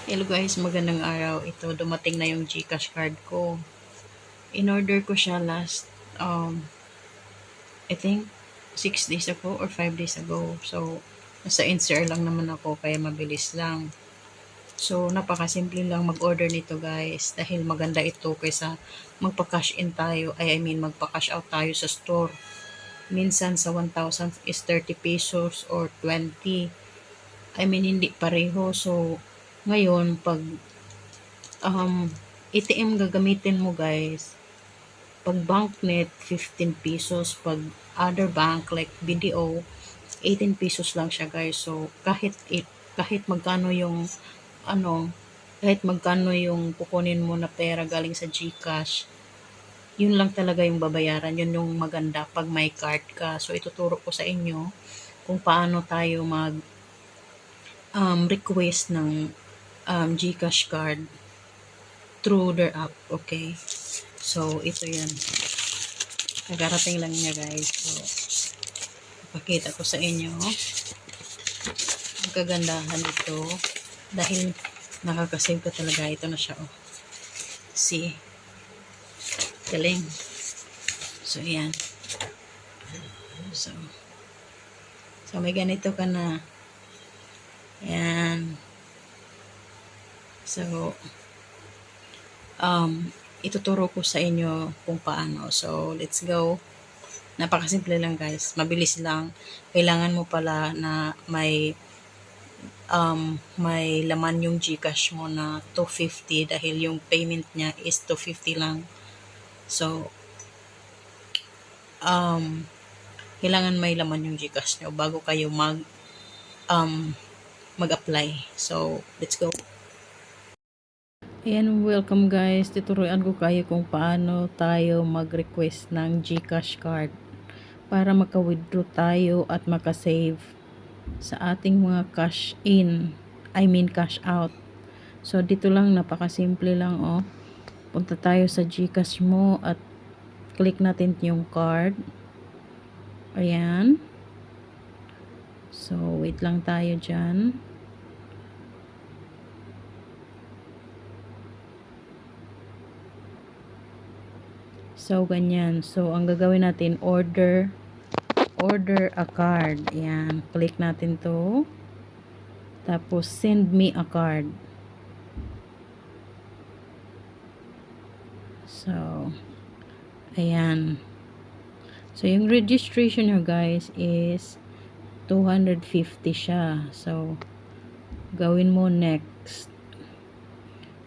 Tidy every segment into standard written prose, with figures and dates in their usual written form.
Hello guys, magandang araw. Ito, dumating na yung GCash card ko. In-order ko siya last, I think, 6 days ago or 5 days ago. So, nasa NCR lang naman ako, kaya mabilis lang. So, napakasimple lang mag-order nito guys. Dahil maganda ito kaysa magpa-cash in tayo. I mean, magpa-cash out tayo sa store. Minsan sa 1,000 is 30 pesos or 20. I mean, hindi pareho. So, ngayon, pag ATM gagamitin mo guys, pag BankNet 15 pesos, pag other bank like BDO 18 pesos lang siya guys. So kahit magkano yung ano, kahit magkano yung kukunin mo na pera galing sa GCash, yun lang talaga yung babayaran. Yun yung maganda pag may card ka. So ituturo ko sa inyo kung paano tayo mag request ng GCash card through their app. Okay, so ito yan, nagarating lang niya guys. So ipakita ko sa inyo ang kagandahan nito dahil nakakasave ka talaga. Ito na siya, oh, see, galing. So yan, so may ganito ka na yan. So ituturo ko sa inyo kung paano. So let's go. Napakasimple lang guys, mabilis lang. Kailangan mo pala na may laman yung GCash mo na 250 dahil yung payment niya is 250 lang. So kailangan may laman yung GCash nyo bago kayo mag-apply. So let's go. Ayan, welcome guys. Tuturuan ko kayo kung paano tayo mag-request ng GCash card para maka-withdraw tayo at maka-save sa ating mga cash in, I mean cash out. So dito lang, napakasimple lang, oh. Punta tayo sa GCash mo at click natin yung card. Ayan. So wait lang tayo dyan. So ganyan. So ang gagawin natin, order a card. Ayan, click natin to. Tapos send me a card. So ayan. So yung registration nyo guys is 250 siya. So gawin mo next.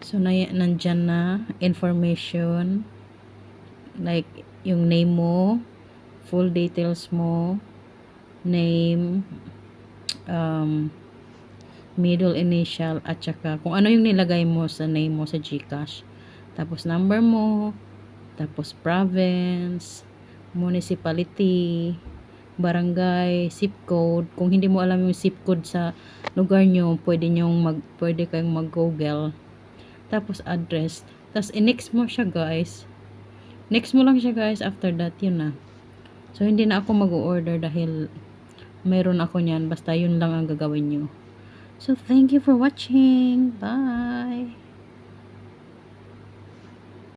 So nandyan na information like yung name mo, full details mo, name, middle initial, at saka kung ano yung nilagay mo sa name mo sa GCash. Tapos number mo, tapos province, municipality, barangay, zip code. Kung hindi mo alam yung zip code sa lugar nyo, pwede kayong mag-google. Tapos address. Tapos i-next mo siya guys. Next mo lang siya guys, after that yun na. So hindi na ako mag-order dahil meron ako niyan, basta yun lang ang gagawin nyo. So thank you for watching. Bye.